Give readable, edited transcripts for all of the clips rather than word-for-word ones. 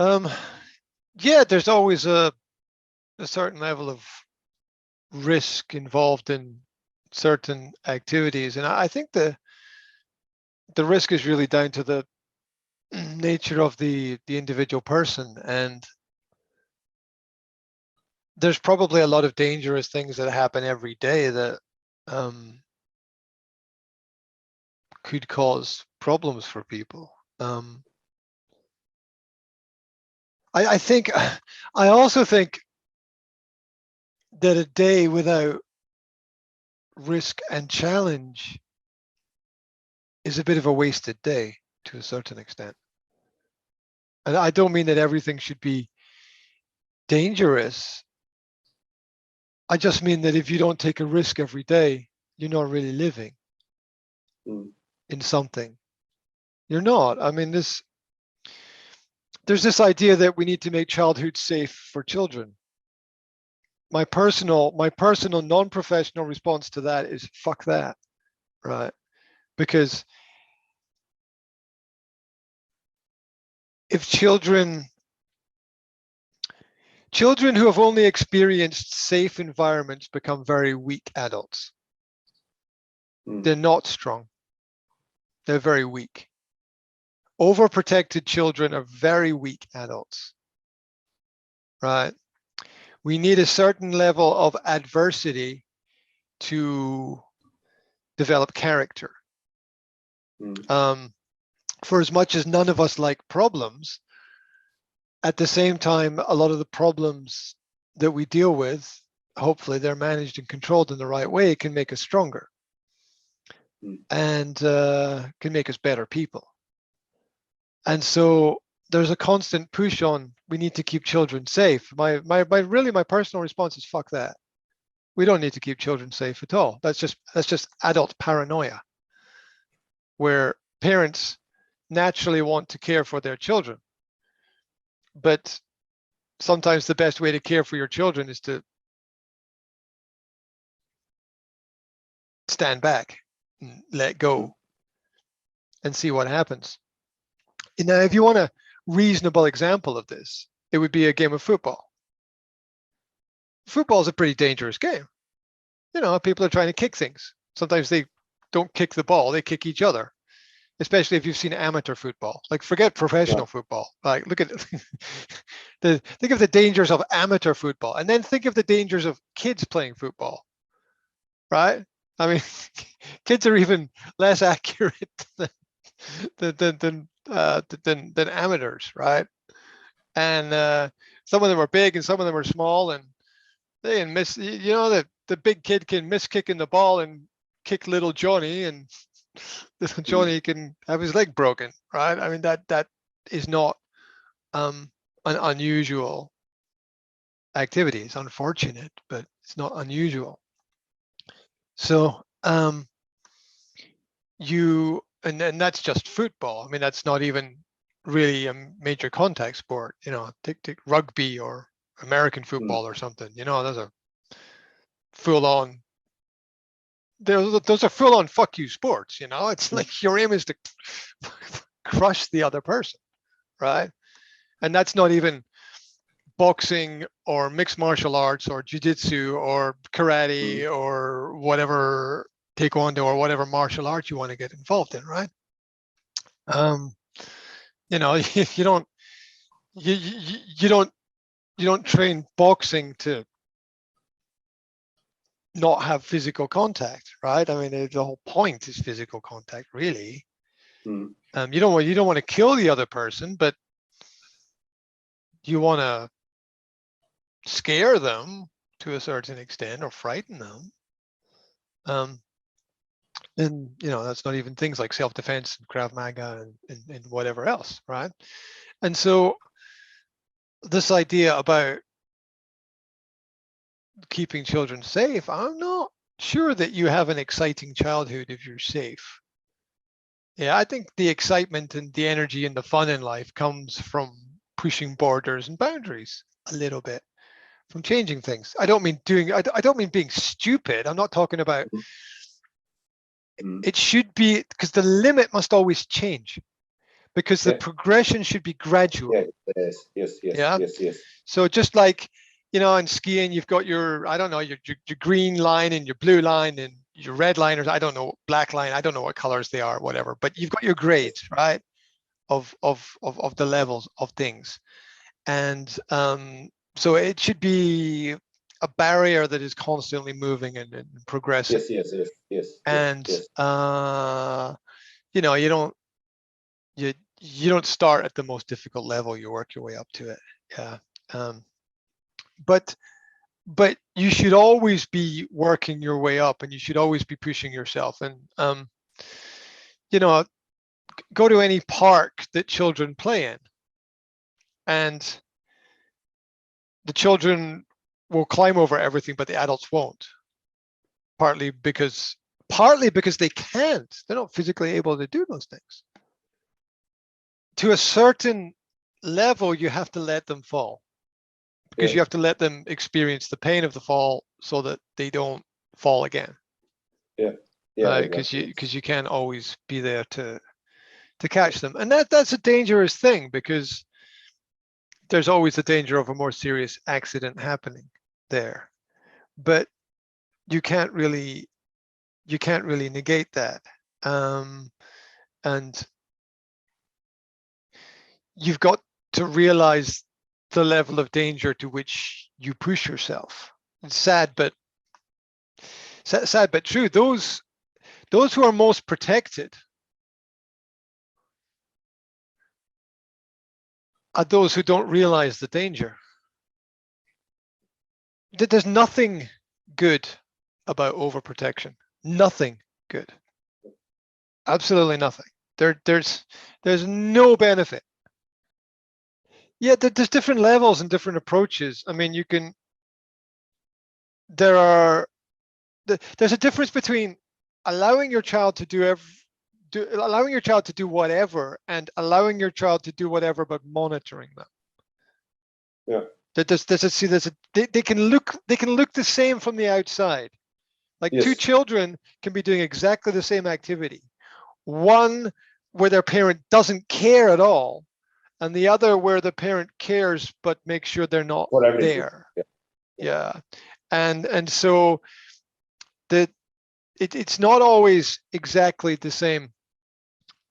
Um, yeah, there's always a certain level of risk involved in certain activities, and I think the risk is really down to the nature of the individual person, and there's probably a lot of dangerous things that happen every day that could cause problems for people. I think, I also think that a day without risk and challenge is a bit of a wasted day to a certain extent. And I don't mean that everything should be dangerous. I just mean that if you don't take a risk every day, you're not really living in something. You're not. I mean, there's this idea that we need to make childhood safe for children. My personal non-professional response to that is fuck that, right? Because if children who have only experienced safe environments become very weak adults. They're not strong. They're very weak. Overprotected children are very weak adults, right? We need a certain level of adversity to develop character. For as much as none of us like problems, at the same time, a lot of the problems that we deal with, hopefully they're managed and controlled in the right way, can make us stronger and can make us better people. And so there's a constant push on, we need to keep children safe. My personal response is fuck that. We don't need to keep children safe at all. That's just adult paranoia, where parents naturally want to care for their children. But sometimes the best way to care for your children is to stand back and let go and see what happens. Now, if you want a reasonable example of this, it would be a game of football. Football is a pretty dangerous game. You know, people are trying to kick things. Sometimes they don't kick the ball, they kick each other. Especially if you've seen amateur football. Like, forget professional football. Like, look at think of the dangers of amateur football, and then think of the dangers of kids playing football. Right? I mean, kids are even less accurate than amateurs, right? And some of them are big and some of them are small, and they can miss. You know, the big kid can miss kicking the ball and kick little Johnny, and little Johnny can have his leg broken, right? I mean, that is not an unusual activity. It's unfortunate, but it's not unusual. So and that's just football. I mean, that's not even really a major contact sport. You know, take rugby or American football or something. You know, those are full-on. Those are full-on fuck you sports. You know, it's like your aim is to crush the other person, right? And that's not even boxing or mixed martial arts or jiu-jitsu or karate or whatever, taekwondo or whatever martial art you want to get involved in, right? You know, you don't train boxing to not have physical contact, right? I mean, the whole point is physical contact, really. You don't want to kill the other person, but you want to scare them to a certain extent or frighten them. And you know, that's not even things like self-defense and Krav Maga and whatever else, right? And so this idea about keeping children safe, I'm not sure that you have an exciting childhood if you're safe. Yeah, I think the excitement and the energy and the fun in life comes from pushing borders and boundaries a little bit, from changing things. I don't mean being stupid. I'm not talking about, it should be, because the limit must always change, because the progression should be gradual. Yeah, Yeah. Yes. So just like, in skiing, you've got your, I don't know, your green line and your blue line and your red liners. I don't know, black line. I don't know what colors they are, whatever. But you've got your grades, right? Of the levels of things, and so it should be a barrier that is constantly moving and progressing. And you don't start at the most difficult level. You work your way up to it. Yeah. But you should always be working your way up, and you should always be pushing yourself. And go to any park that children play in, and the children will climb over everything, but the adults won't. Partly because they can't. They're not physically able to do those things. To a certain level, you have to let them fall, because you have to let them experience the pain of the fall so that they don't fall again. Because you can't always be there to catch them, and that's a dangerous thing, because there's always the danger of a more serious accident happening there. But you can't really negate that. And you've got to realize the level of danger to which you push yourself. It's sad but true. Those who are most protected are those who don't realize the danger. There's nothing good about overprotection. Nothing good. Absolutely nothing. There's no benefit. Yeah, there's different levels and different approaches. I mean, there's a difference between allowing your child to do whatever, and allowing your child to do whatever but monitoring them. Yeah. They can look the same from the outside. Like two children can be doing exactly the same activity. One where their parent doesn't care at all, and the other where the parent cares but makes sure they're not there. Yeah. And so it's not always exactly the same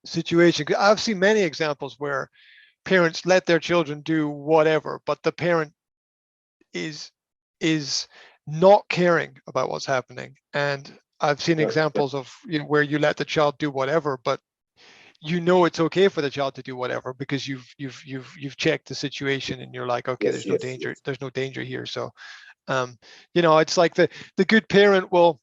situation. I've seen many examples where parents let their children do whatever, but the parent is not caring about what's happening. And I've seen examples of where you let the child do whatever, but it's okay for the child to do whatever, because you've checked the situation and you're like, okay, there's no danger. There's no danger here. So it's like the good parent will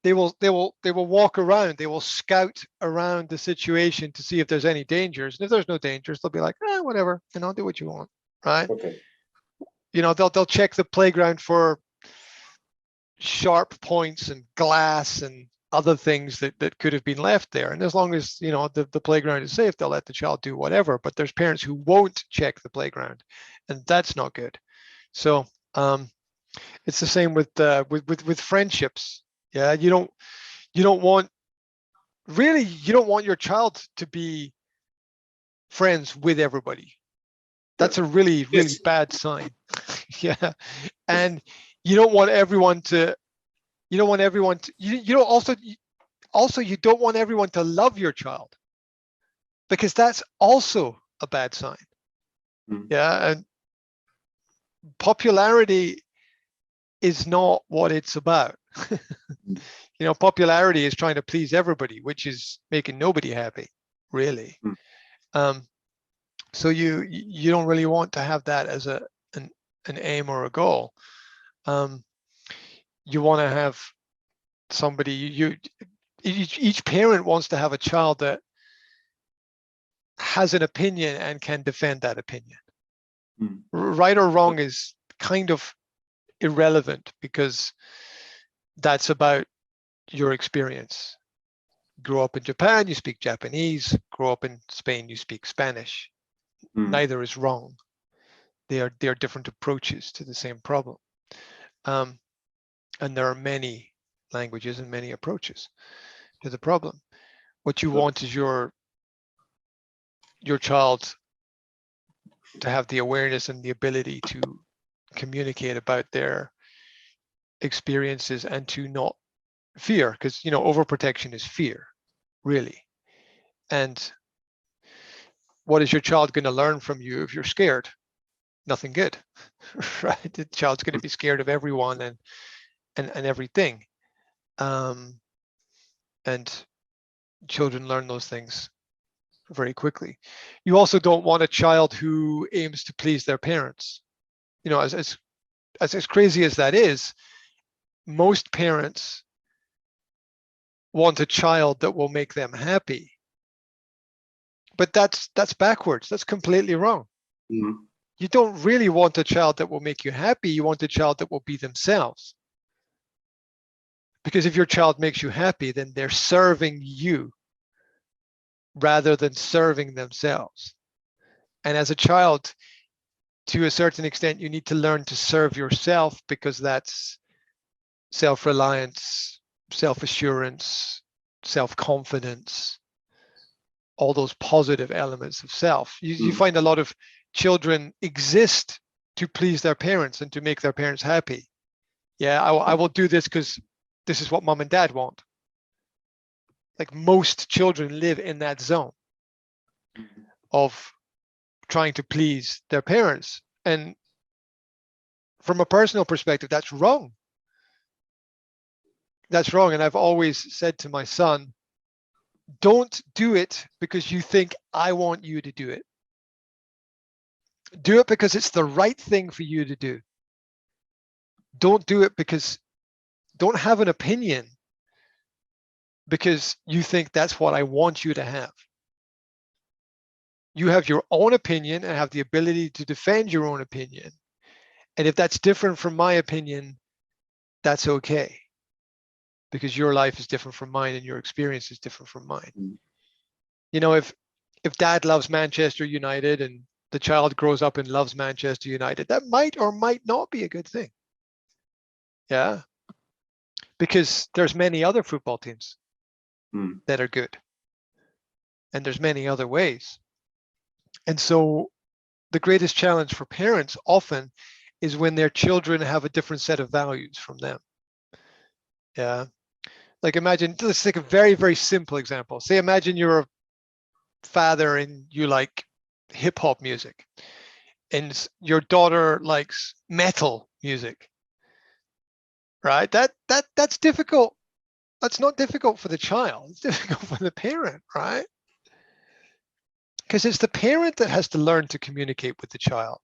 walk around, they will scout around the situation to see if there's any dangers. And if there's no dangers, they'll be like, whatever, do what you want, right? Okay. They'll check the playground for sharp points and glass and other things that could have been left there. And as long as the playground is safe, they'll let the child do whatever. But there's parents who won't check the playground, and that's not good. So it's the same with friendships. Yeah, you don't want your child to be friends with everybody. That's a really bad sign. Yeah. And you don't want everyone to you don't want everyone to love your child, because that's also a bad sign. Yeah. And popularity is not what it's about. Popularity is trying to please everybody, which is making nobody happy, really. So you don't really want to have that as an aim or a goal. You want to have somebody, each parent wants to have a child that has an opinion and can defend that opinion. Right or wrong is kind of irrelevant, because that's about your experience. Grow up in Japan, you speak Japanese. Grow up in Spain, you speak Spanish. Neither is wrong. They are different approaches to the same problem. And there are many languages and many approaches to the problem. What you want is your child to have the awareness and the ability to communicate about their experiences and to not fear, because overprotection is fear, really. And what is your child going to learn from you if you're scared? Nothing good. Right? The child's going to be scared of everyone and everything. And children learn those things very quickly. You also don't want a child who aims to please their parents. As crazy as that is, most parents want a child that will make them happy. But that's backwards. That's completely wrong. Mm. You don't really want a child that will make you happy. You want a child that will be themselves. Because if your child makes you happy, then they're serving you rather than serving themselves. And as a child, to a certain extent, you need to learn to serve yourself, because that's self-reliance, self-assurance, self-confidence, all those positive elements of self. You find a lot of children exist to please their parents and to make their parents happy. Yeah, I will do this because this is what mom and dad want. Like, most children live in that zone of trying to please their parents. And from a personal perspective, that's wrong. That's wrong. And I've always said to my son, don't do it because you think I want you to do it. Do it because it's the right thing for you to do. Don't do it don't have an opinion because you think that's what I want you to have. You have your own opinion and have the ability to defend your own opinion. And if that's different from my opinion, that's okay. Because your life is different from mine and your experience is different from mine. If dad loves Manchester United and the child grows up and loves Manchester United, that might or might not be a good thing. Yeah. Because there's many other football teams that are good. And there's many other ways. And so the greatest challenge for parents often is when their children have a different set of values from them. Yeah. Like, imagine, let's take a very, very simple example. Say, imagine you're a father and you like hip hop music and your daughter likes metal music, right? That's difficult. That's not difficult for the child. It's difficult for the parent, right? Because it's the parent that has to learn to communicate with the child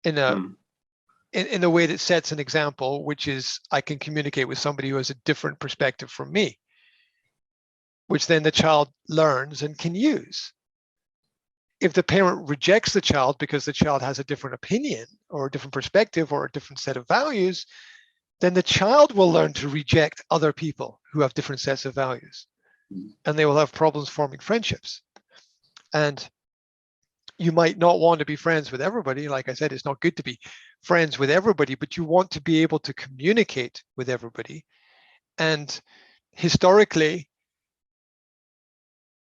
in a way that sets an example, which is, I can communicate with somebody who has a different perspective from me, which then the child learns and can use. If the parent rejects the child because the child has a different opinion or a different perspective or a different set of values, then the child will learn to reject other people who have different sets of values, and they will have problems forming friendships. And you might not want to be friends with everybody. Like I said, it's not good to be friends with everybody, but you want to be able to communicate with everybody. And historically,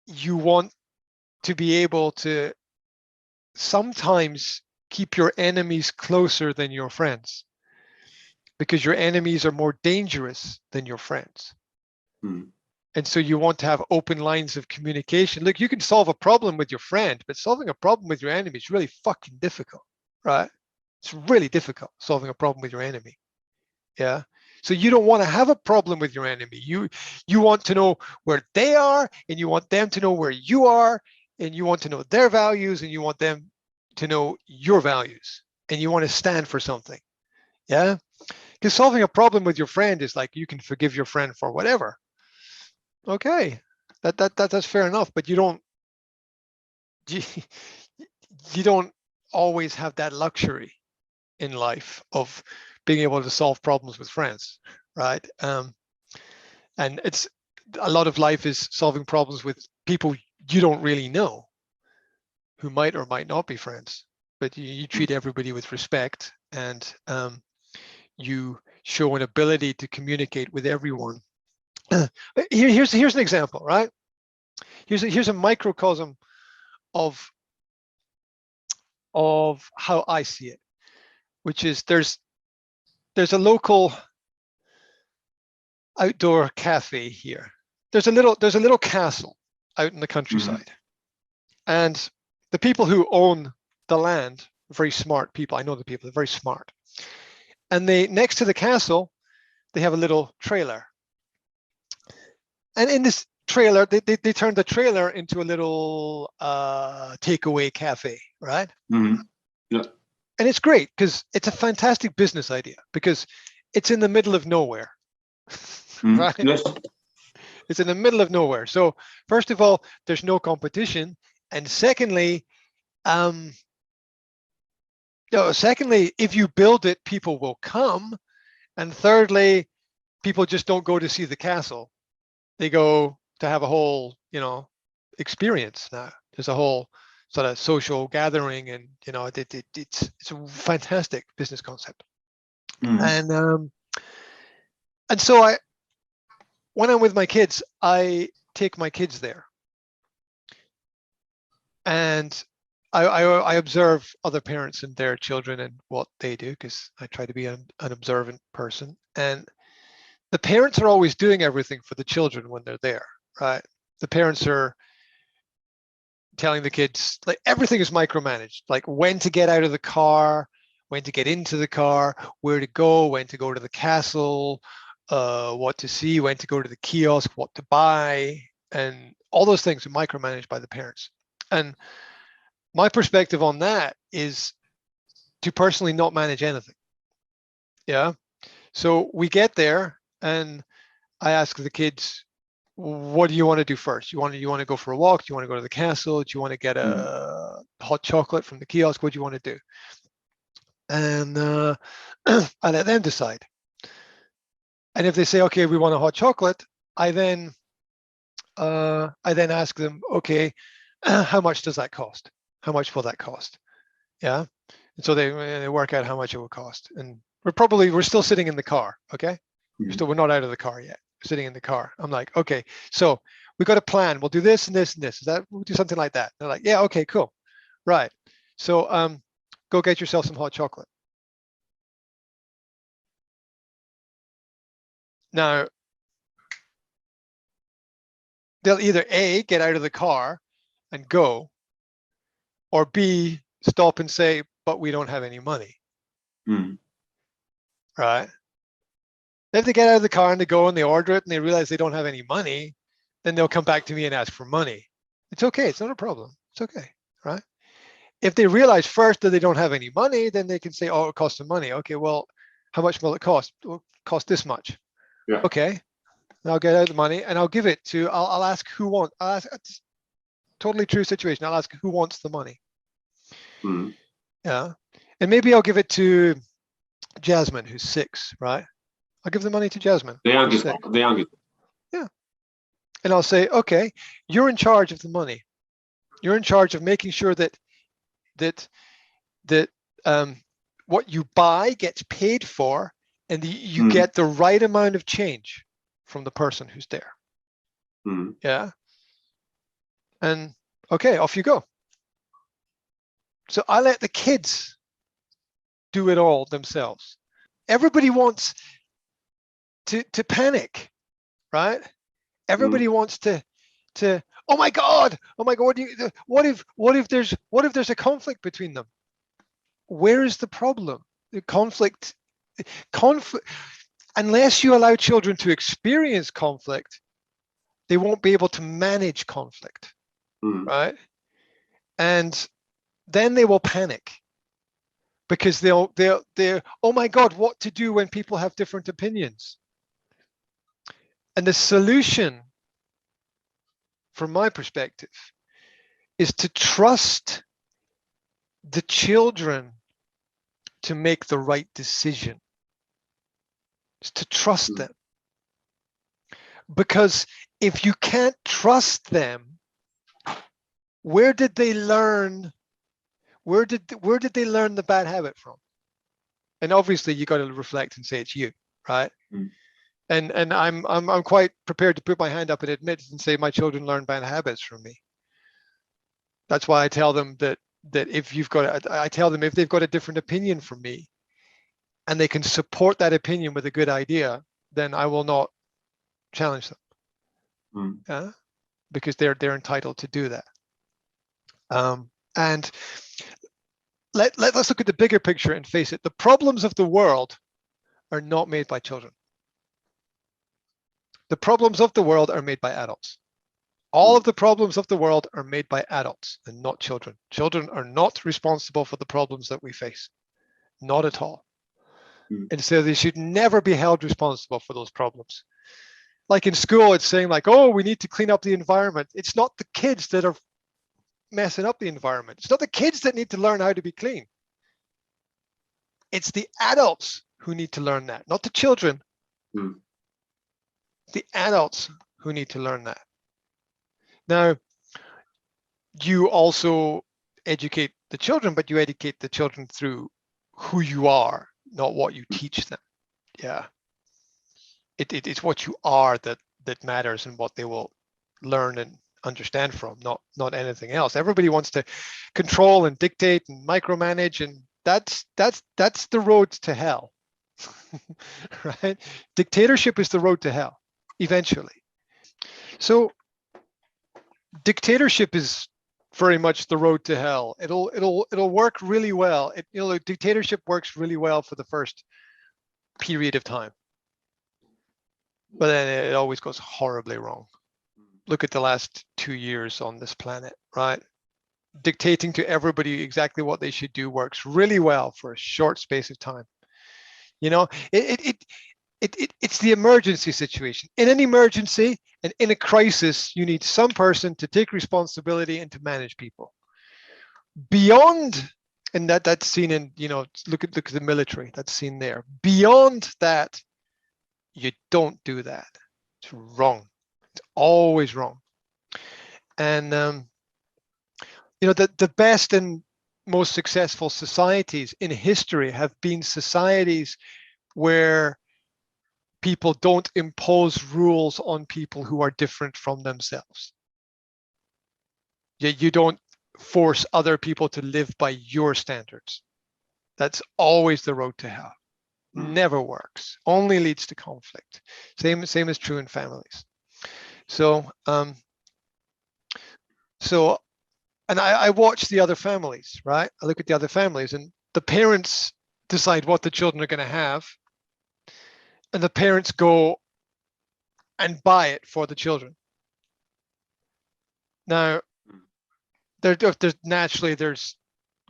you want to be able to sometimes keep your enemies closer than your friends, because your enemies are more dangerous than your friends. And so you want to have open lines of communication. Look, you can solve a problem with your friend, but solving a problem with your enemy is really fucking difficult, right? It's really difficult solving a problem with your enemy. Yeah. So you don't want to have a problem with your enemy. You want to know where they are, and you want them to know where you are, and you want to know their values, and you want them to know your values, and you want to stand for something. Yeah. Because solving a problem with your friend is like, you can forgive your friend for whatever. Okay, that's fair enough, but you don't always have that luxury in life of being able to solve problems with friends, right? And it's a lot of life is solving problems with people you don't really know, who might or might not be friends, but you treat everybody with respect, and you show an ability to communicate with everyone. Here's an example, right? Here's a microcosm of of how I see it, which is there's a local outdoor cafe here. There's a little castle out in the countryside, and the people who own the land, very smart people. I know the people, they're very smart. And they, next to the castle, they have a little trailer. And in this trailer, they turned the trailer into a little takeaway cafe, right? Yeah. And it's great because it's a fantastic business idea because it's in the middle of nowhere, right? Yes. It's in the middle of nowhere. So first of all, there's no competition. And secondly, if you build it, people will come. And thirdly, people just don't go to see the castle. They go to have a whole, experience now. There's a whole sort of social gathering, and it's a fantastic business concept. And so when I'm with my kids, I take my kids there, and I observe other parents and their children and what they do, because I try to be an observant person. And the parents are always doing everything for the children when they're there, right? The parents are telling the kids, like, everything is micromanaged, like when to get out of the car, when to get into the car, where to go, when to go to the castle, what to see, when to go to the kiosk, what to buy, and all those things are micromanaged by the parents. And my perspective on that is to personally not manage anything. Yeah. So we get there and I ask the kids, what do you want to do first? You want to go for a walk? Do you want to go to the castle? Do you want to get a hot chocolate from the kiosk? What do you want to do? And I let them decide. And if they say, okay, we want a hot chocolate, I then ask them, okay, how much does that cost? How much will that cost? Yeah. And so they work out how much it will cost. And we're still sitting in the car. Okay. We're not out of the car yet. We're sitting in the car. I'm like, okay, so we got a plan. We'll do this and this and this. We'll do something like that. They're like, yeah, okay, cool. Right. So go get yourself some hot chocolate. Now, they'll either A, get out of the car and go, or B, stop and say, but we don't have any money. Right? If they get out of the car and they go and they order it and they realize they don't have any money, then they'll come back to me and ask for money. It's okay. It's not a problem. It's okay. Right? If they realize first that they don't have any money, then they can say, oh, it costs them money. Okay, well, how much will it cost? It will cost this much. Yeah. Okay. And I'll get out the money and I'll give it to, I'll ask who wants, it's totally true situation. I'll ask who wants the money. Yeah. And maybe I'll give it to Jasmine, who's 6, right? I'll give the money to Jasmine. The youngest. Yeah. And I'll say, okay, you're in charge of the money. You're in charge of making sure that what you buy gets paid for, and you get the right amount of change from the person who's there. Yeah. And okay, off you go. So I let the kids do it all themselves. Everybody wants to panic, right? Everybody wants to oh my god, what if there's a conflict between them? Where is the problem? The conflict, unless you allow children to experience conflict, they won't be able to manage conflict, right? And then they will panic because they're oh my god, what to do when people have different opinions? And the solution, from my perspective, is to trust the children to make the right decision. It's to trust them. Because if you can't trust them, where did they learn the bad habit from? And obviously you got to reflect and say it's you, right? And I'm quite prepared to put my hand up and admit and say my children learn bad habits from me. That's why I tell them that that if you've got, I tell them if they've got a different opinion from me and they can support that opinion with a good idea, then I will not challenge them. Because they're entitled to do that. And let's look at the bigger picture and face it. The problems of the world are not made by children. The problems of the world are made by adults. All of the problems of the world are made by adults and not children. Children are not responsible for the problems that we face. Not at all. And so they should never be held responsible for those problems. Like in school, it's saying like, oh, we need to clean up the environment. It's not the kids that are messing up the environment. It's not the kids that need to learn how to be clean. It's the adults who need to learn that, not the children. The adults who need to learn that. Now, you also educate the children, but you educate the children through who you are, not what you teach them. Yeah. It's what you are that matters and what they will learn and understand from, not anything else. Everybody wants to control and dictate and micromanage, and that's the road to hell. Right? Dictatorship is the road to hell eventually. So dictatorship is very much the road to hell. It'll work really well. Dictatorship works really well for the first period of time, but then it always goes horribly wrong. Look at the last 2 years on this planet, right? Dictating to everybody exactly what they should do works really well for a short space of time. It's the emergency situation. In an emergency and in a crisis, you need some person to take responsibility and to manage people. Beyond, and that's seen in, look at the military, that's seen there. Beyond that, you don't do that. It's wrong. It's always wrong. And the best and most successful societies in history have been societies where people don't impose rules on people who are different from themselves. You don't force other people to live by your standards. That's always the road to hell. Never works. Only leads to conflict. Same is true in families. So and I watch the other families, right? I look at the other families, and the parents decide what the children are going to have, and the parents go and buy it for the children. Now, there's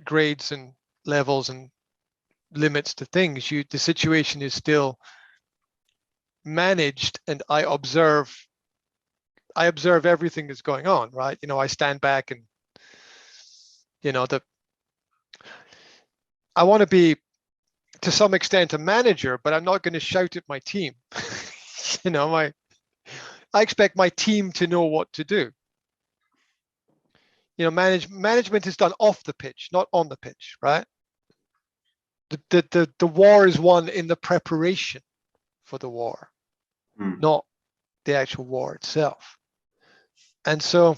grades and levels and limits to things. The situation is still managed, and I observe everything that's going on, right? I stand back and I want to be to some extent a manager, but I'm not going to shout at my team. I expect my team to know what to do. Management is done off the pitch, not on the pitch, right? The war is won in the preparation for the war, not the actual war itself. And so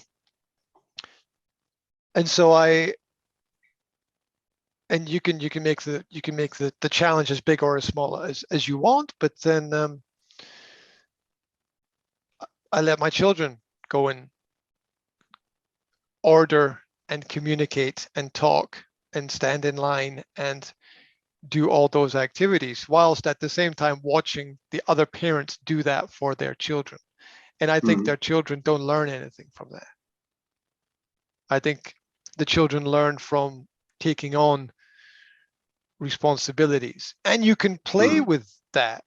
you can make the challenge as big or as small as you want, but then I let my children go and order and communicate and talk and stand in line and do all those activities, whilst at the same time watching the other parents do that for their children. And I think their children don't learn anything from that. I think the children learn from taking on responsibilities, and you can play with that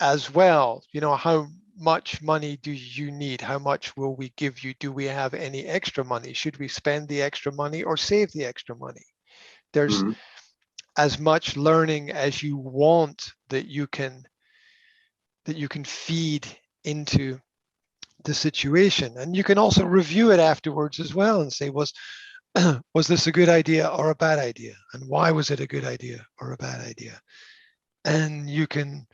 as well. How much money do you need? How much will we give you? Do we have any extra money? Should we spend the extra money or save the extra money? There's as much learning as you want that you can feed into the situation, and you can also review it afterwards as well and say, was this a good idea or a bad idea, and why was it a good idea or a bad idea? And you can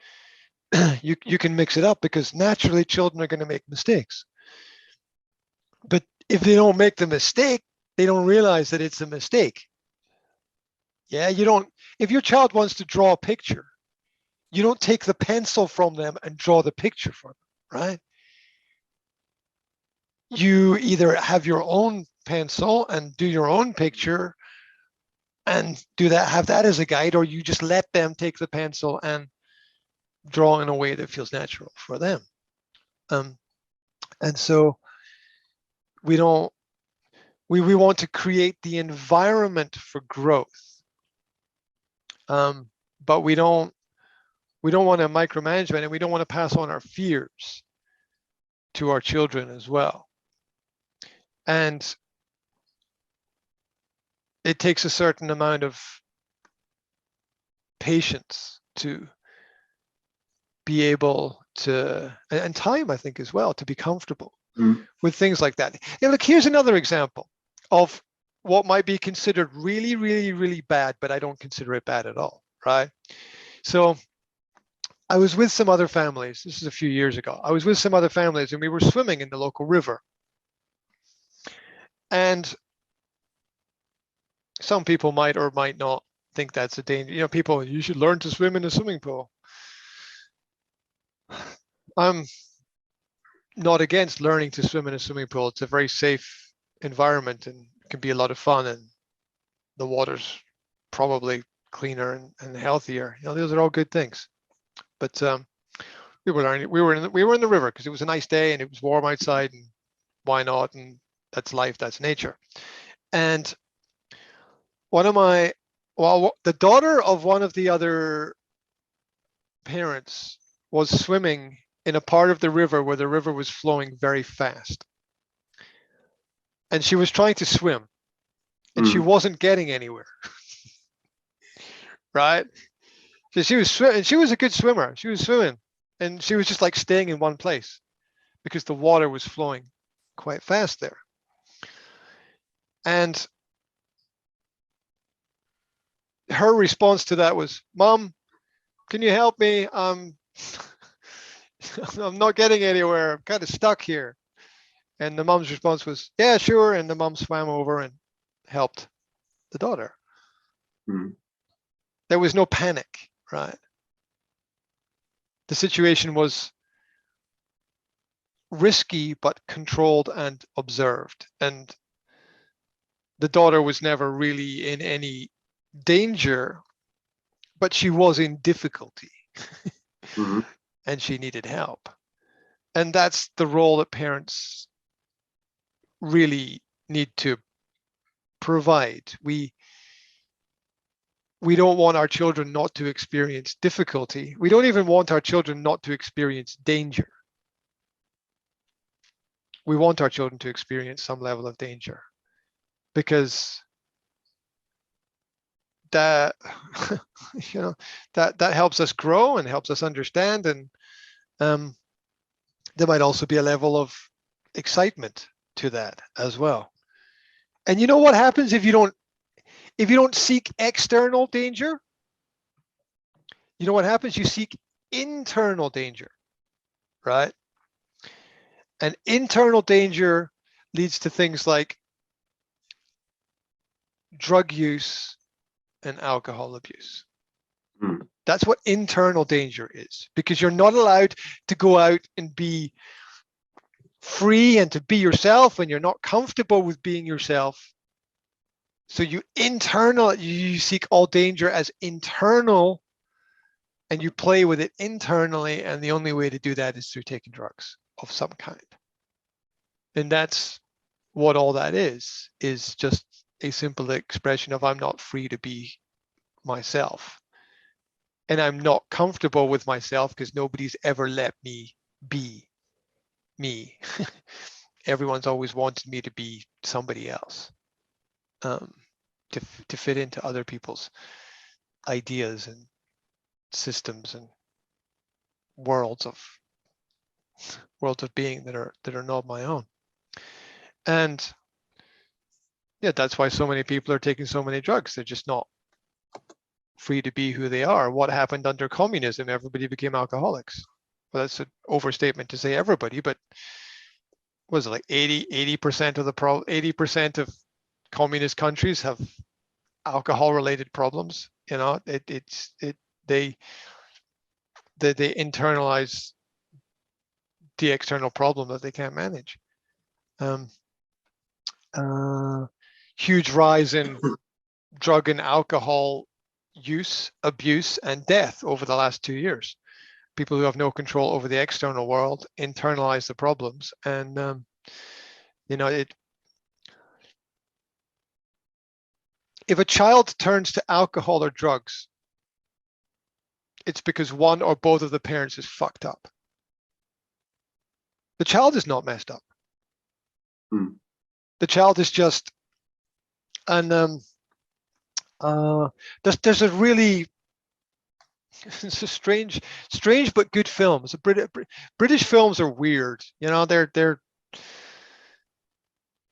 you can mix it up, because naturally children are going to make mistakes, but if they don't make the mistake, they don't realize that it's a mistake. Yeah, you don't, if your child wants to draw a picture, you don't take the pencil from them and draw the picture for them, right? You either have your own pencil and do your own picture and have that as a guide, or you just let them take the pencil and draw in a way that feels natural for them. And so we don't, we want to create the environment for growth, but we don't want to micromanagement, and we don't want to pass on our fears to our children as well. And it takes a certain amount of patience to be able to, and time, I think, as well, to be comfortable with things like that. And look, here's another example of what might be considered really, really, really bad, but I don't consider it bad at all, right? So I was with some other families. This is a few years ago. I was with some other families and we were swimming in the local river. And some people might or might not think that's a danger. You know, people, you should learn to swim in a swimming pool. I'm not against learning to swim in a swimming pool. It's a very safe environment and can be a lot of fun, and the water's probably cleaner and healthier. You know, those are all good things. But we were learning. We were in the river because it was a nice day and it was warm outside, and why not? And that's life. That's nature. And the daughter of one of the other parents was swimming in a part of the river where the river was flowing very fast. And she was trying to swim and she wasn't getting anywhere. Right? So she was swimming, and she was a good swimmer. She was swimming and she was just like staying in one place because the water was flowing quite fast there. And her response to that was, "Mom, can you help me? I'm not getting anywhere. I'm kind of stuck here." And the mom's response was, "Yeah, sure." And the mom swam over and helped the daughter. There was no panic, right? The situation was risky, but controlled and observed. And the daughter was never really in any danger, but she was in difficulty and she needed help. And that's the role that parents really need to provide. We don't want our children not to experience difficulty. We don't even want our children not to experience danger. We want our children to experience some level of danger, because that you know that helps us grow and helps us understand. And there might also be a level of excitement to that as well. And you know what happens if you don't seek external danger? You know what happens? You seek internal danger, right? And internal danger leads to things like drug use and alcohol abuse. That's what internal danger is, because you're not allowed to go out and be free and to be yourself when you're not comfortable with being yourself. So you seek all danger as internal, and you play with it internally. And the only way to do that is through taking drugs of some kind. And that's what all that is just a simple expression of, I'm not free to be myself. And I'm not comfortable with myself because nobody's ever let me be me. Everyone's always wanted me to be somebody else, to fit into other people's ideas and systems and worlds of being that are not my own. And yeah, that's why so many people are taking so many drugs. They're just not free to be who they are. What happened under communism? Everybody became alcoholics. Well, that's an overstatement to say everybody, but was it like 80% of 80% of communist countries have alcohol related problems. You know, they internalize the external problem that they can't manage. Huge rise in drug and alcohol use, abuse, and death over the last 2 years. People who have no control over the external world internalize the problems, and you know, if a child turns to alcohol or drugs, it's because one or both of the parents is fucked up. The child is not messed up. The child is just, and there's a really, it's a strange but good film. It's a British films are weird. You know, they're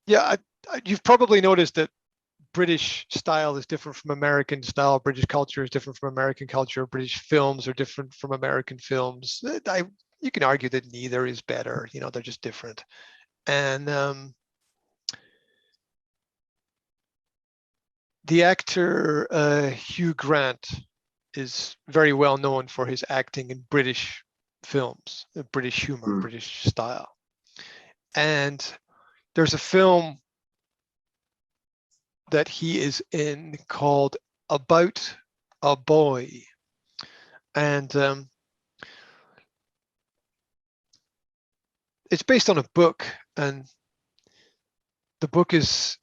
yeah. You've probably noticed that British style is different from American style. British culture is different from American culture. British films are different from American films. You can argue that neither is better. You know, they're just different. And the actor Hugh Grant is very well known for his acting in British films, British humor, British style. And there's a film that he is in called About a Boy. And it's based on a book, and the book is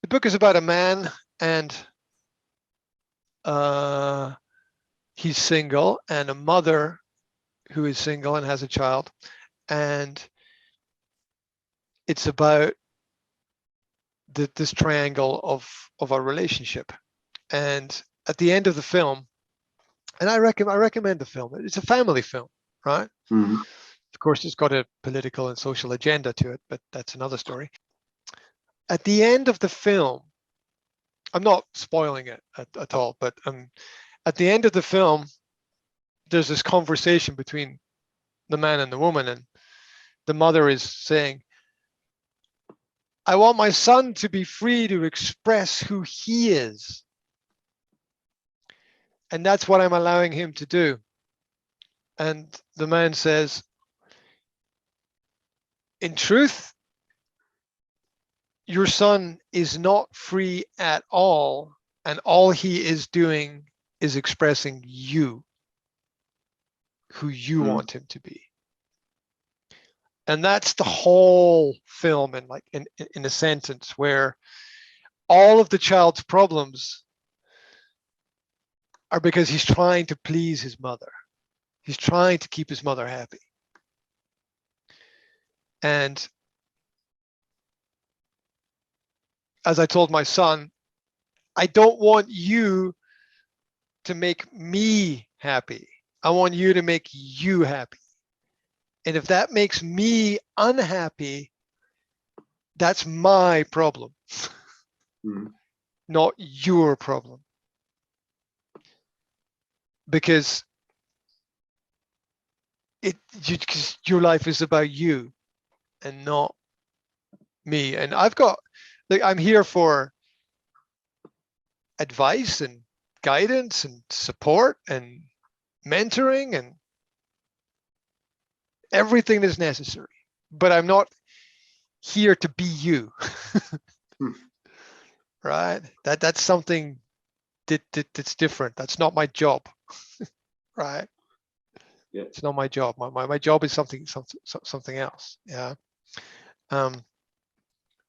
about a man, and he's single, and a mother who is single and has a child, and it's about this triangle of a relationship. And at the end of the film, and I recommend the film. It's a family film, right? Of course, it's got a political and social agenda to it, but that's another story. At the end of the film, I'm not spoiling it at all, but at the end of the film, there's this conversation between the man and the woman, and the mother is saying, I want my son to be free to express who he is. And that's what I'm allowing him to do. And the man says, in truth, your son is not free at all, and all he is doing is expressing you, who you want him to be. And that's the whole film, in like in a sentence, where all of the child's problems are because he's trying to please his mother. He's trying to keep his mother happy. And as I told my son, I don't want you to make me happy. I want you to make you happy. And if that makes me unhappy, that's my problem, not your problem. Because your life is about you and not me. And I'm here for advice and guidance and support and mentoring and everything that's necessary, but I'm not here to be you. Right? That's something that's different. That's not my job. Right? Yeah. It's not my job. My job is something else. Yeah. And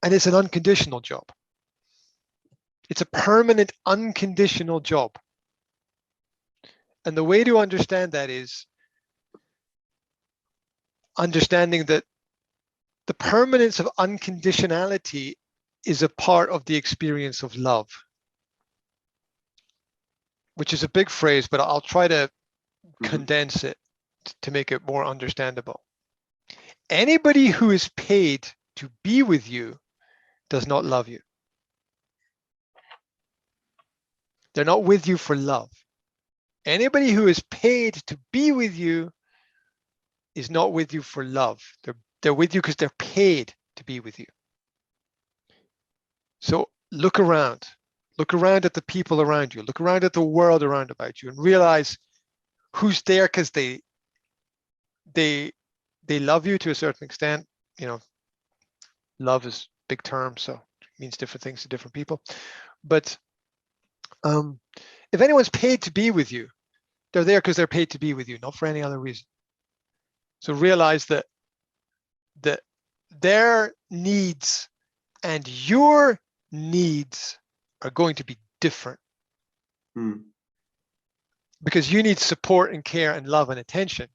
it's an unconditional job. It's a permanent, unconditional job. And the way to understand that is understanding that the permanence of unconditionality is a part of the experience of love, which is a big phrase, but I'll try to condense it to make it more understandable. Anybody who is paid to be with you does not love you. They're not with you for love. Anybody who is paid to be with you is not with you for love. They're with you because they're paid to be with you. So look around. Look around at the people around you. Look around at the world around about you, and realize who's there because they love you to a certain extent. You know, love is a big term, so it means different things to different people. But if anyone's paid to be with you, they're there because they're paid to be with you, not for any other reason. So realize that their needs and your needs are going to be different. Because you need support and care and love and attention,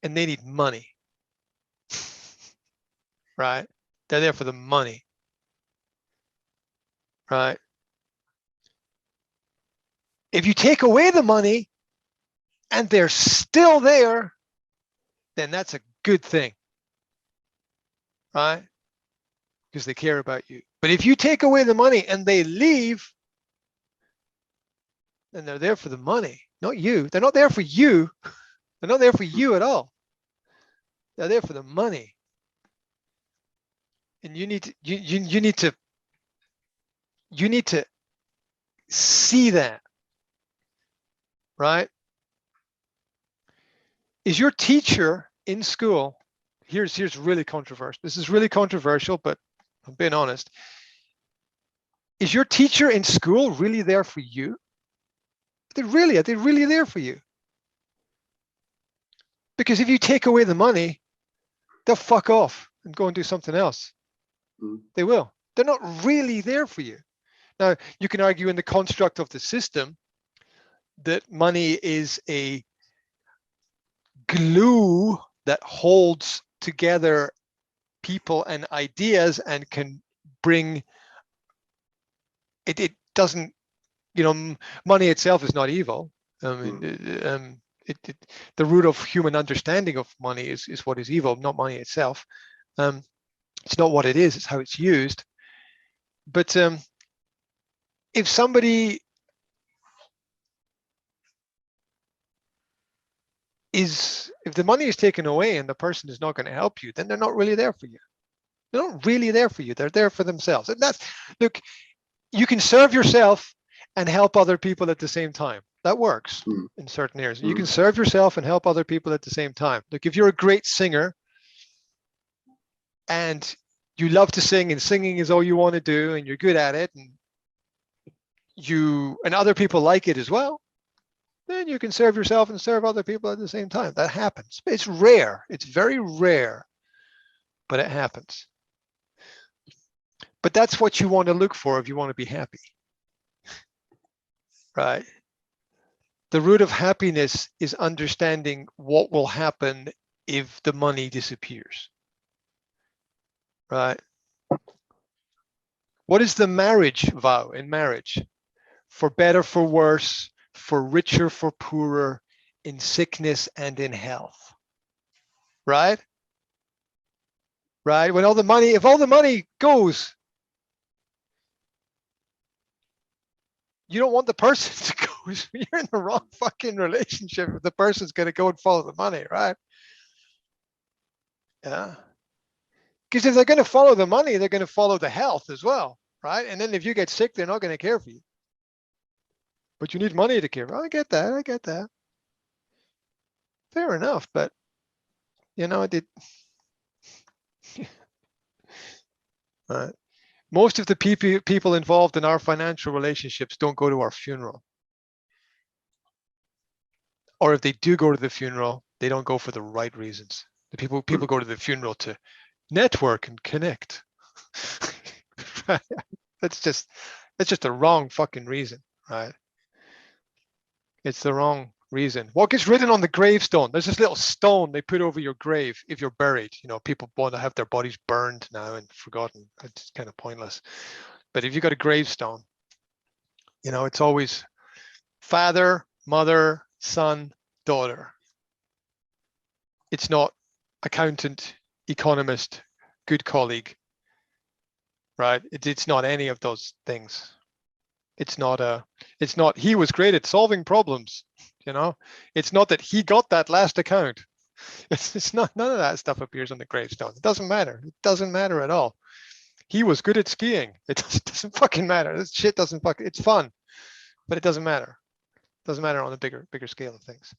and they need money. Right? They're there for the money. Right? If you take away the money and they're still there, then that's a good thing. Right? Because they care about you. But if you take away the money and they leave, then they're there for the money, not you. They're not there for you. They're not there for you at all. They're there for the money. And you need to see that. Right? Is your teacher in school, here's really controversial. This is really controversial, but I'm being honest. Is your teacher in school really there for you? Are they really there for you? Because if you take away the money, they'll fuck off and go and do something else. They will. They're not really there for you. Now, you can argue in the construct of the system that money is a glue that holds together people and ideas and can bring it. It doesn't, money itself is not evil. I mean, the root of human understanding of money is what is evil, not money itself. It's not what it is, it's how it's used. But if somebody if the money is taken away and the person is not going to help you, then they're not really there for you. They're not really there for you. They're there for themselves. And look, you can serve yourself and help other people at the same time. That works in certain areas. You can serve yourself and help other people at the same time. Look, if you're a great singer and you love to sing and singing is all you want to do and you're good at it and other people like it as well, then you can serve yourself and serve other people at the same time. That happens. It's rare. It's very rare, but it happens. But that's what you want to look for if you want to be happy. Right? The root of happiness is understanding what will happen if the money disappears. Right? What is the marriage vow in marriage? For better, for worse, for richer, for poorer, in sickness and in health. Right? Right? When if all the money goes, you don't want the person to go. You're in the wrong fucking relationship if the person's going to go and follow the money, right? Yeah. Because if they're going to follow the money, they're going to follow the health as well, right? And then if you get sick, they're not going to care for you. But you need money to care. I get that. Fair enough, but most of the people involved in our financial relationships don't go to our funeral. Or if they do go to the funeral, they don't go for the right reasons. The people go to the funeral to network and connect. That's just the wrong fucking reason, right? It's the wrong reason. What gets written on the gravestone? There's this little stone they put over your grave if you're buried. People want to have their bodies burned now and forgotten. It's kind of pointless. But if you got a gravestone, it's always father, mother, son, daughter. It's not accountant, economist, good colleague, right? It's not any of those things. It's not he was great at solving problems, It's not that he got that last account. It's not, none of that stuff appears on the gravestone. It doesn't matter. It doesn't matter at all. he was good at skiing. It doesn't fucking matter. This shit doesn't fuck. It's fun, but it doesn't matter. Doesn't matter on a bigger scale of things.